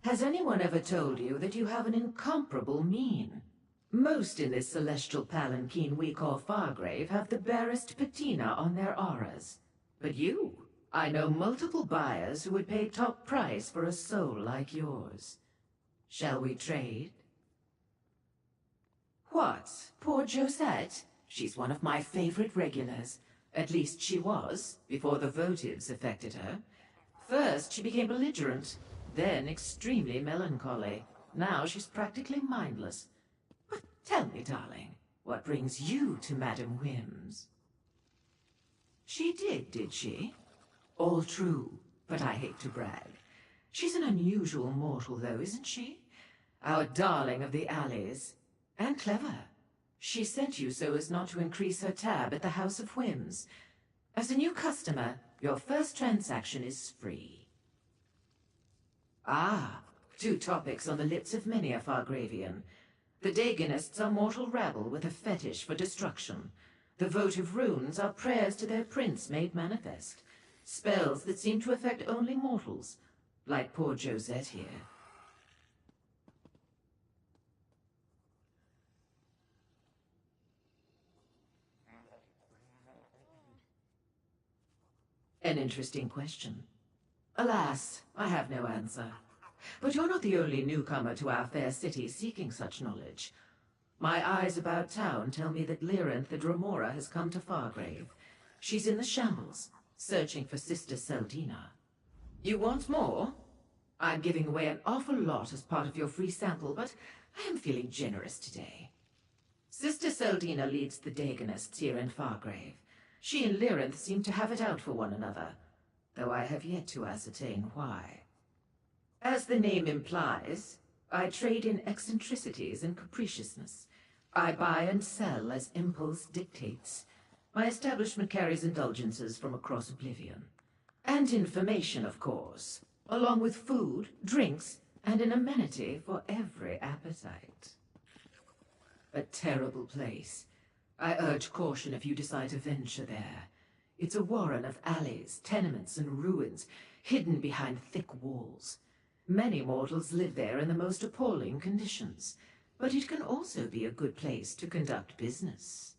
Has anyone ever told you that you have an incomparable mien? Most in this celestial palanquin we call Fargrave have the barest patina on their auras. But you, I know multiple buyers who would pay top price for a soul like yours. Shall we trade? What? Poor Josette? She's one of my favorite regulars. At least she was, before the votives affected her. First, she became belligerent, then extremely melancholy. Now she's practically mindless. But tell me, darling, what brings you to Madame Whim's? She did she? All true, but I hate to brag. She's an unusual mortal, though, isn't she? Our darling of the alleys. And clever. She sent you so as not to increase her tab at the House of Whims. As a new customer, your first transaction is free. Ah, two topics on the lips of many a Fargravian. The Daganists are mortal rabble with a fetish for destruction. The votive runes are prayers to their prince made manifest. Spells that seem to affect only mortals, like poor Josette here. An interesting question. Alas, I have no answer. But you're not the only newcomer to our fair city seeking such knowledge. My eyes about town tell me that Lyranth the Dromora has come to Fargrave. She's in the shambles, searching for Sister Seldina. You want more? I'm giving away an awful lot as part of your free sample, but I am feeling generous today. Sister Seldina leads the Daganists here in Fargrave. She and Lyranth seem to have it out for one another, though I have yet to ascertain why. As the name implies, I trade in eccentricities and capriciousness. I buy and sell as impulse dictates. My establishment carries indulgences from across Oblivion. And information, of course, along with food, drinks, and an amenity for every appetite. A terrible place. I urge caution if you decide to venture there. It's a warren of alleys, tenements, and ruins, hidden behind thick walls. Many mortals live there in the most appalling conditions, but it can also be a good place to conduct business.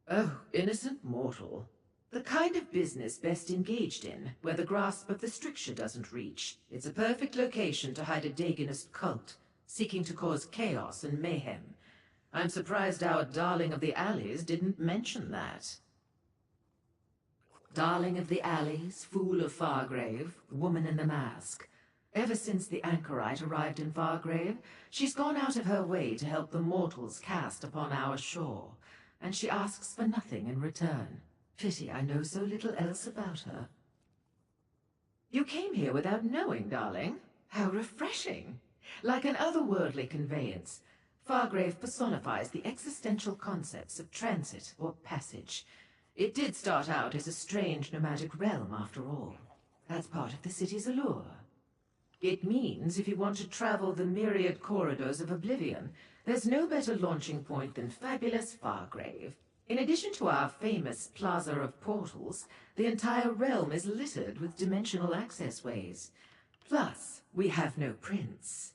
Oh, innocent mortal. The kind of business best engaged in, where the grasp of the stricture doesn't reach. It's a perfect location to hide a Daganist cult, seeking to cause chaos and mayhem. I'm surprised our darling of the alleys didn't mention that. Darling of the alleys, fool of Fargrave, woman in the mask. Ever since the anchorite arrived in Fargrave, she's gone out of her way to help the mortals cast upon our shore, and she asks for nothing in return. Pity I know so little else about her. You came here without knowing, darling? How refreshing! Like an otherworldly conveyance, Fargrave personifies the existential concepts of transit or passage. It did start out as a strange nomadic realm, after all. That's part of the city's allure. It means if you want to travel the myriad corridors of Oblivion, there's no better launching point than fabulous Fargrave. In addition to our famous Plaza of Portals, the entire realm is littered with dimensional access ways. Plus, we have no prince.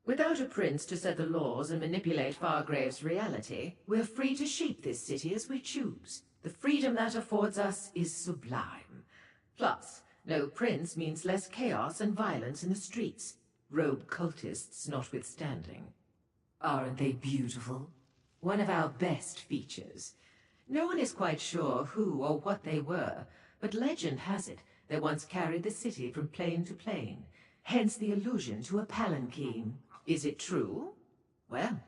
Without a prince to set the laws and manipulate Fargrave's reality, we're free to shape this city as we choose. The freedom that affords us is sublime. Plus, no prince means less chaos and violence in the streets, rogue cultists notwithstanding. Aren't they beautiful? One of our best features. No one is quite sure who or what they were, but legend has it they once carried the city from plane to plane, hence the allusion to a palanquin. Is it true? Well,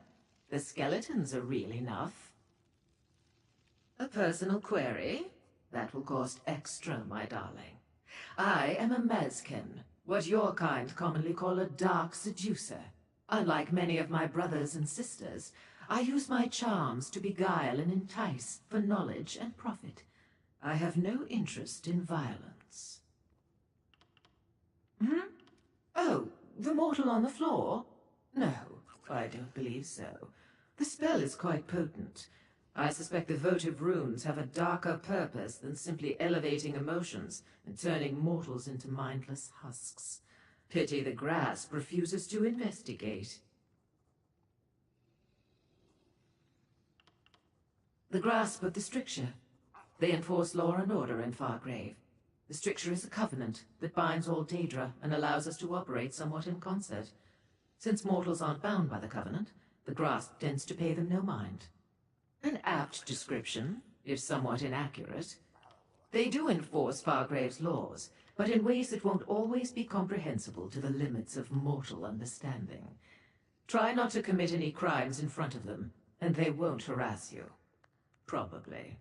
the skeletons are real enough. A personal query? That will cost extra, my darling. I am a Mazken, what your kind commonly call a dark seducer. Unlike many of my brothers and sisters, I use my charms to beguile and entice for knowledge and profit. I have no interest in violence. Oh, the mortal on the floor? No, I don't believe so. The spell is quite potent. I suspect the votive runes have a darker purpose than simply elevating emotions and turning mortals into mindless husks. Pity the grasp refuses to investigate. The grasp of the stricture. They enforce law and order in Fargrave. The stricture is a covenant that binds all Daedra and allows us to operate somewhat in concert. Since mortals aren't bound by the covenant, the grasp tends to pay them no mind. An apt description, if somewhat inaccurate. They do enforce Fargrave's laws, but in ways that won't always be comprehensible to the limits of mortal understanding. Try not to commit any crimes in front of them, and they won't harass you. Probably.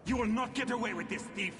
You will not get away with this, thief!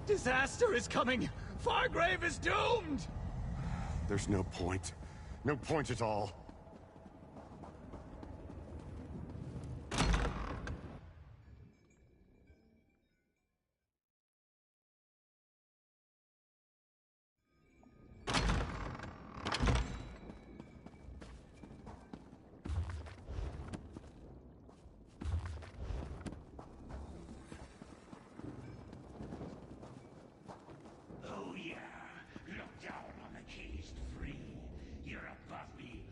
Disaster is coming! Fargrave is doomed! There's no point. No point at all. Oh yeah, look down on the caged free. You're above me.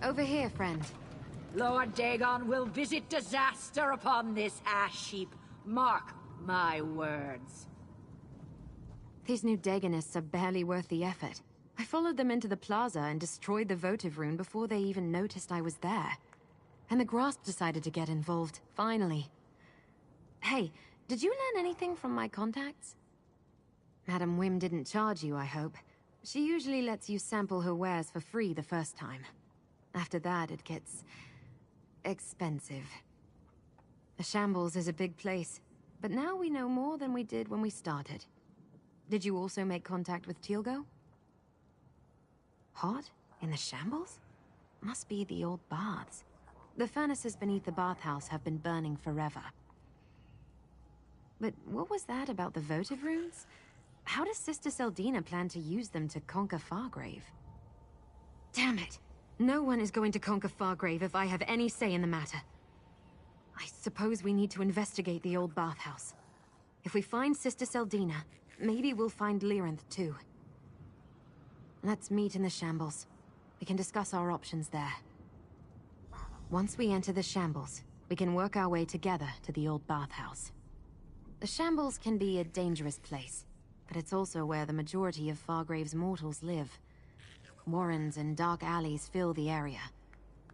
Over here, friend. Lord Dagon will visit disaster upon this ash heap. Mark my words. These new Dagonists are barely worth the effort. I followed them into the plaza and destroyed the votive rune before they even noticed I was there. And the Grasp decided to get involved, finally. Hey, did you learn anything from my contacts? Madam Wim didn't charge you, I hope. She usually lets you sample her wares for free the first time. After that, it gets expensive. The Shambles is a big place, but now we know more than we did when we started. Did you also make contact with Teal'co? Hot? In the Shambles? Must be the old baths. The furnaces beneath the bathhouse have been burning forever. But what was that about the votive runes? How does Sister Seldina plan to use them to conquer Fargrave? Damn it! No one is going to conquer Fargrave if I have any say in the matter. I suppose we need to investigate the old bathhouse. If we find Sister Seldina, maybe we'll find Lyrinth too. Let's meet in the Shambles. We can discuss our options there. Once we enter the Shambles, we can work our way together to the old bathhouse. The Shambles can be a dangerous place, but it's also where the majority of Fargrave's mortals live. Warrens and dark alleys fill the area.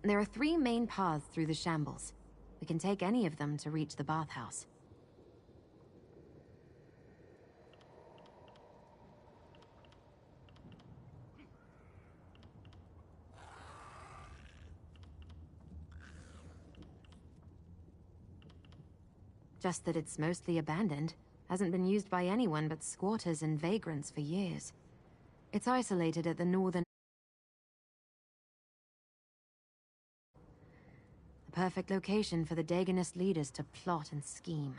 There are 3 main paths through the Shambles. We can take any of them to reach the bathhouse. Just that it's mostly abandoned. Hasn't been used by anyone but squatters and vagrants for years. It's isolated at the northern... The perfect location for the Dagonist leaders to plot and scheme.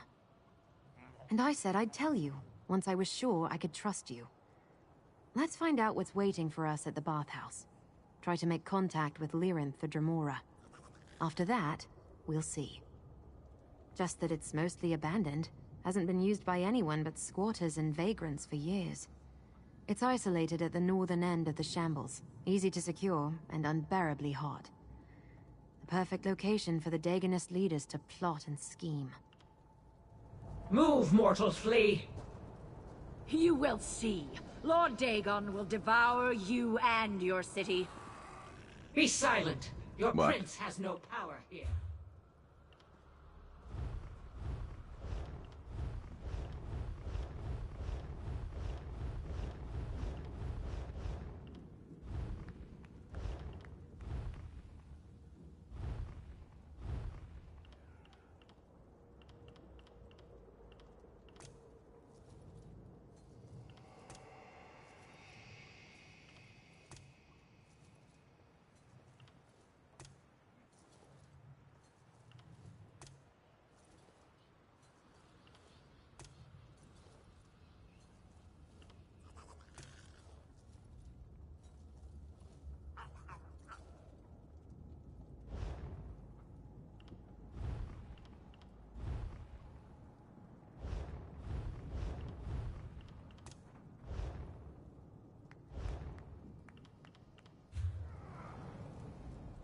And I said I'd tell you, once I was sure I could trust you. Let's find out what's waiting for us at the bathhouse. Try to make contact with Lyrinth for Dremora. After that, we'll see. Just that it's mostly abandoned, hasn't been used by anyone but squatters and vagrants for years. It's isolated at the northern end of the Shambles, easy to secure and unbearably hot. The perfect location for the Dagonist leaders to plot and scheme. Move, mortals, flee! You will see. Lord Dagon will devour you and your city. Be silent! Your What? prince has no power here.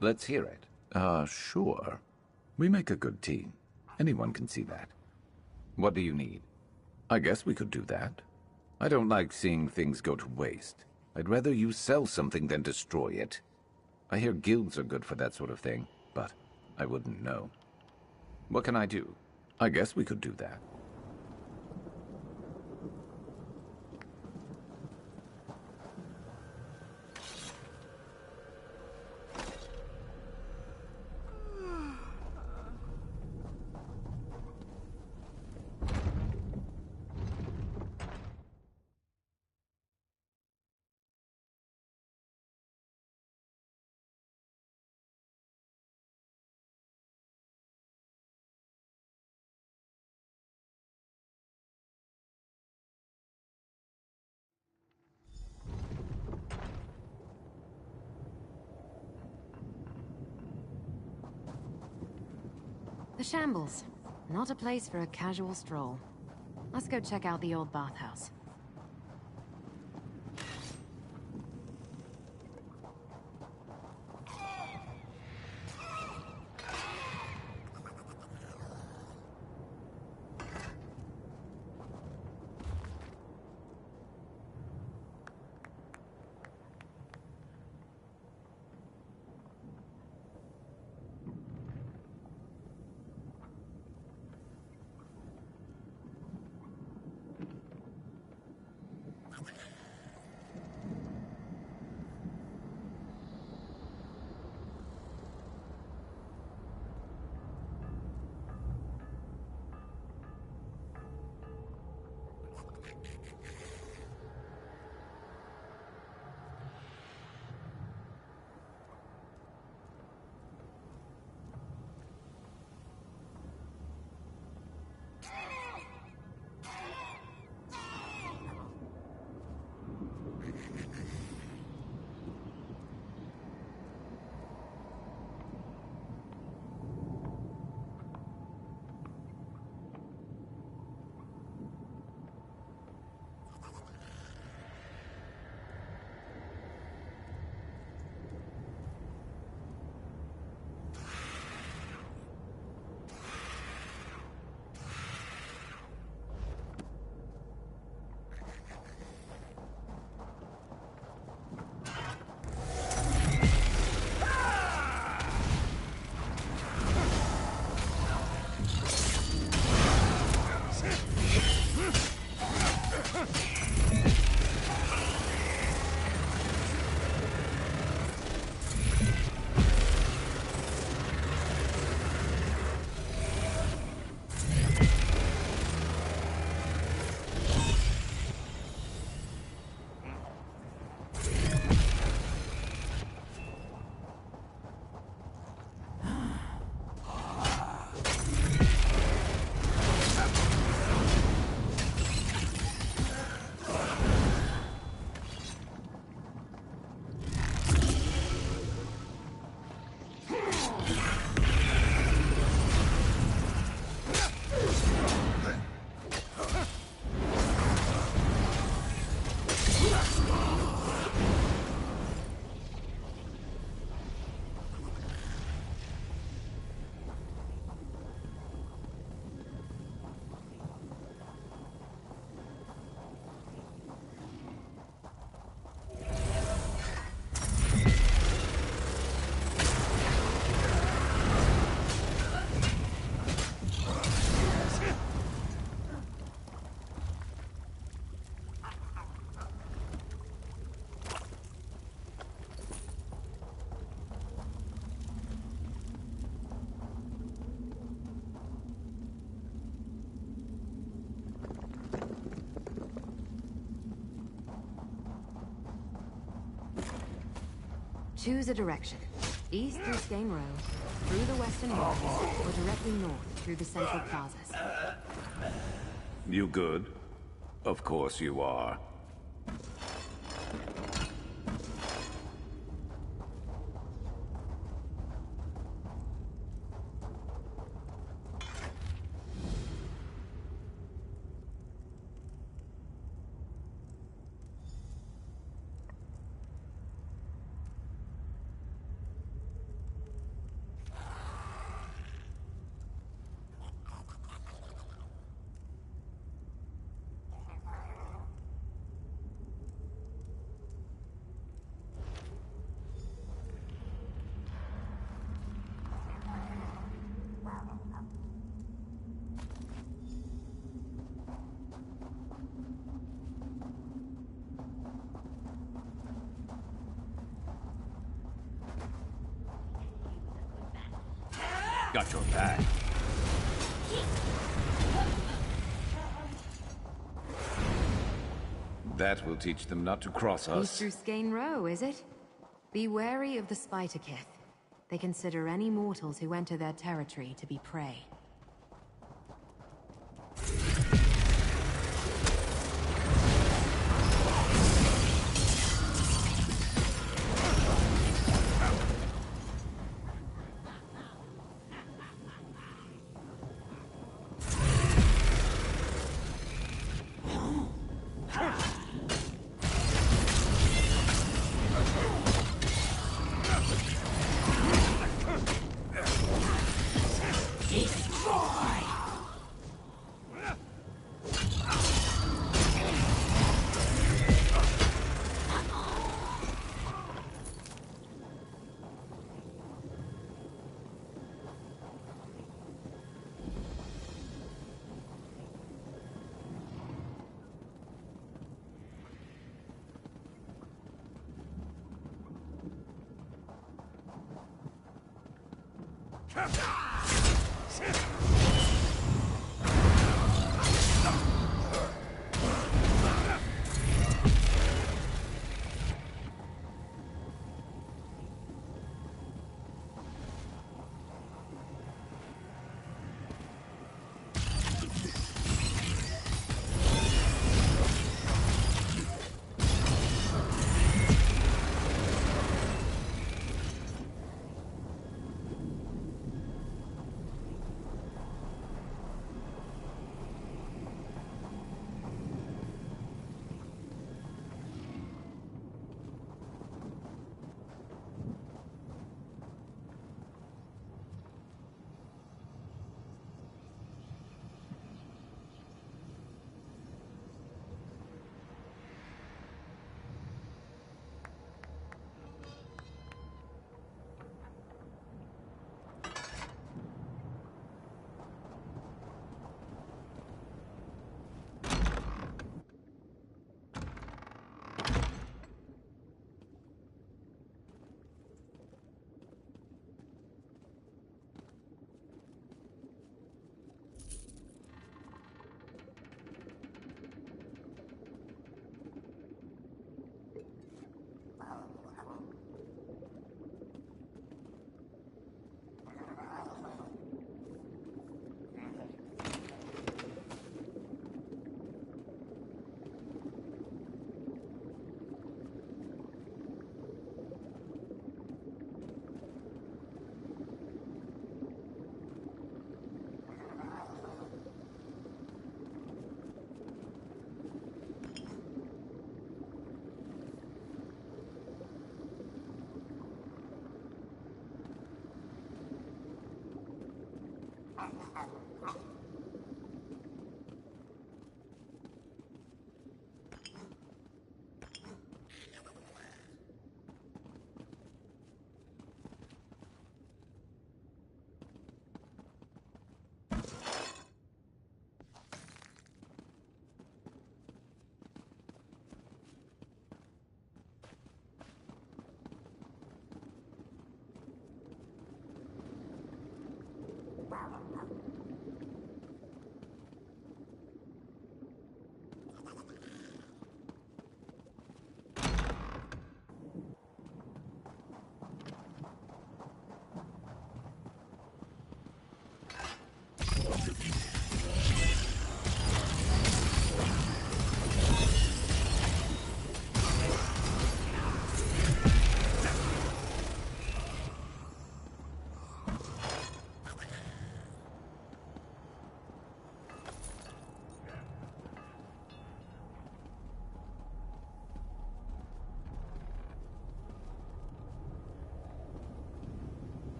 Let's hear it. Sure. We make a good team. Anyone can see that. What do you need? I guess we could do that. I don't like seeing things go to waste. I'd rather you sell something than destroy it. I hear guilds are good for that sort of thing, but I wouldn't know. What can I do? I guess we could do that. The Shambles. Not a place for a casual stroll. Let's go check out the old bathhouse. Choose a direction. East through Skane Row, through the western walls, or directly north through the central plazas. You good? Of course you are. Got your back. That will teach them not to cross East us. through Skane Row, is it? Be wary of the Spiderkith. They consider any mortals who enter their territory to be prey.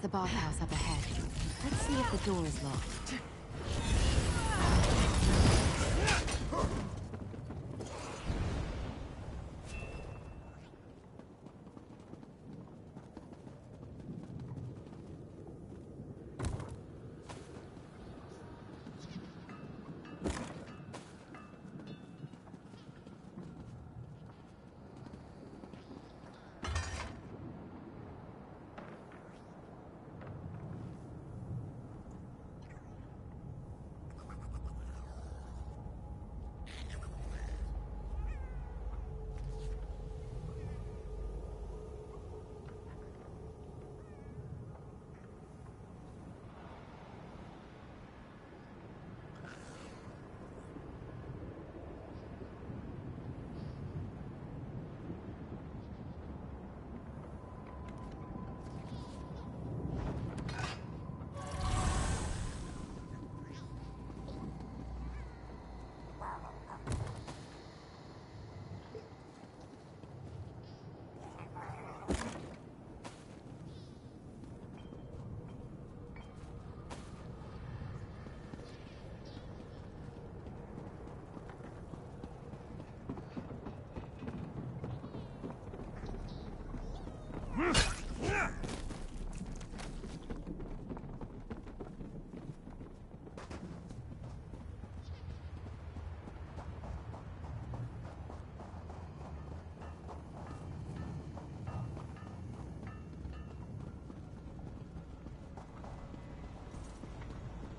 That's the bathhouse up ahead. Let's see if the door is locked.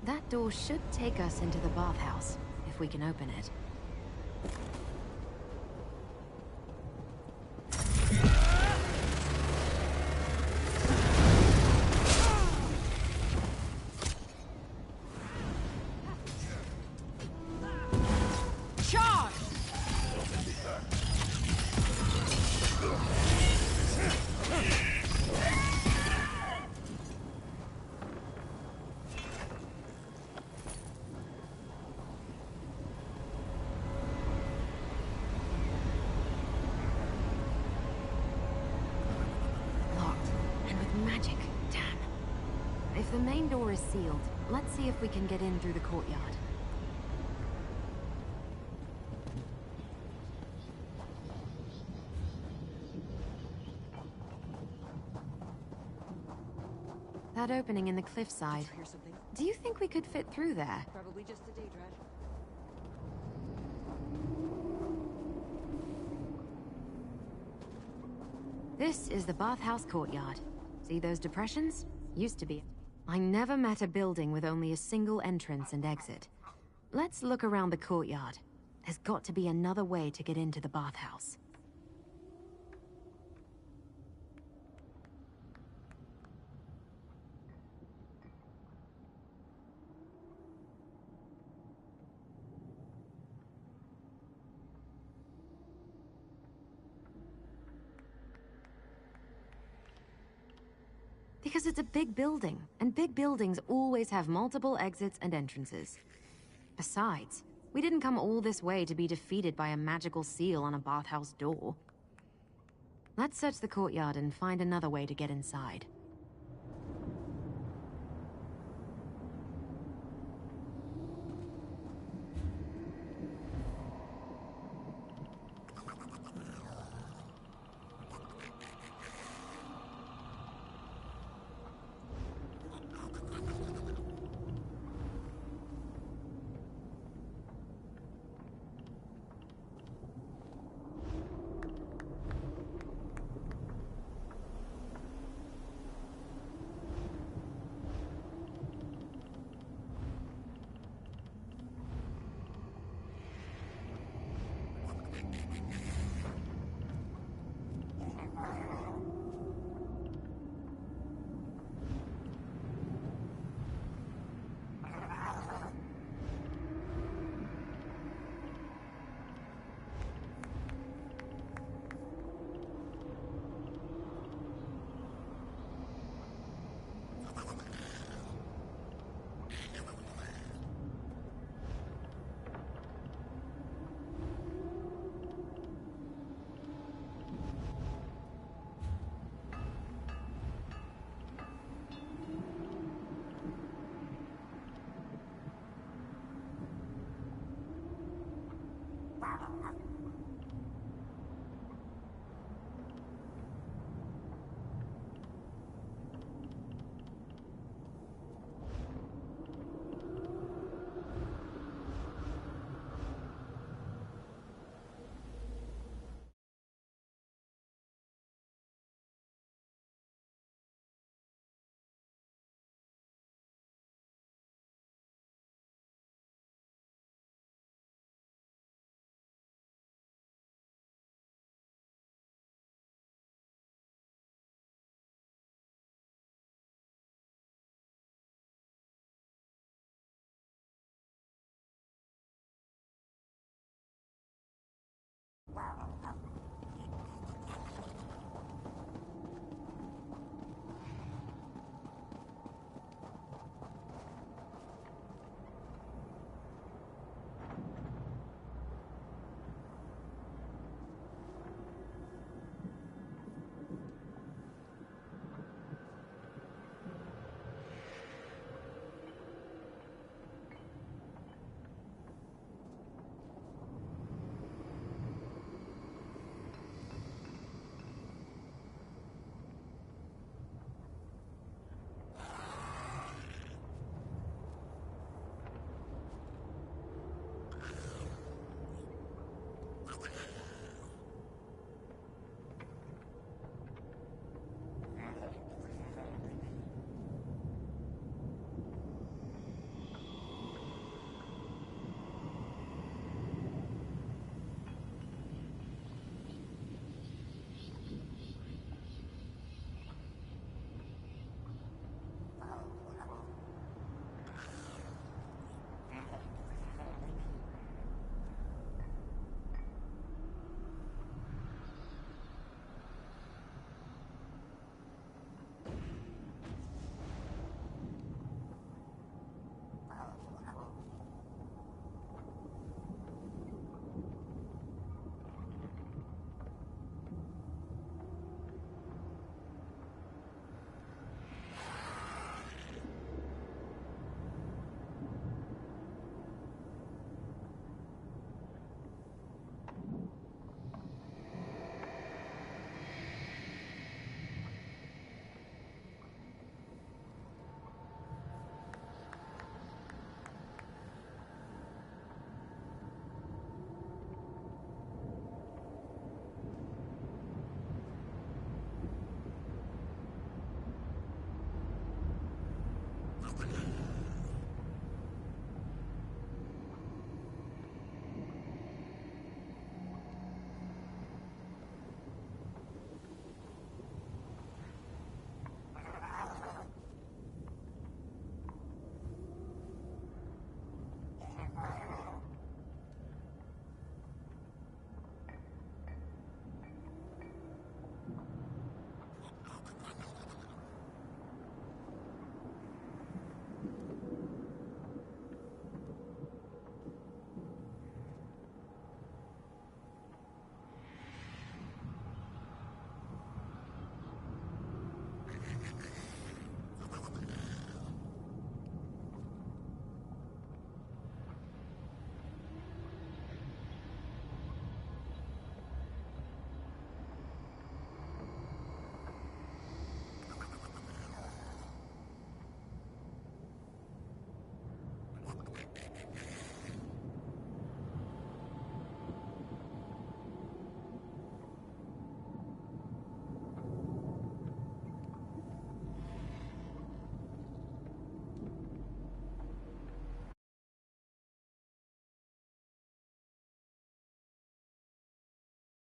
That door should take us into the bathhouse, if we can open it. Charge! Magic. Damn. If the main door is sealed, let's see if we can get in through the courtyard. That opening in the cliffside. Do you think we could fit through there? Probably just a day drive. This is the bathhouse courtyard. See those depressions? Used to be. I never met a building with only a single entrance and exit. Let's look around the courtyard. There's got to be another way to get into the bathhouse. Because it's a big building, and big buildings always have multiple exits and entrances. Besides, we didn't come all this way to be defeated by a magical seal on a bathhouse door. Let's search the courtyard and find another way to get inside.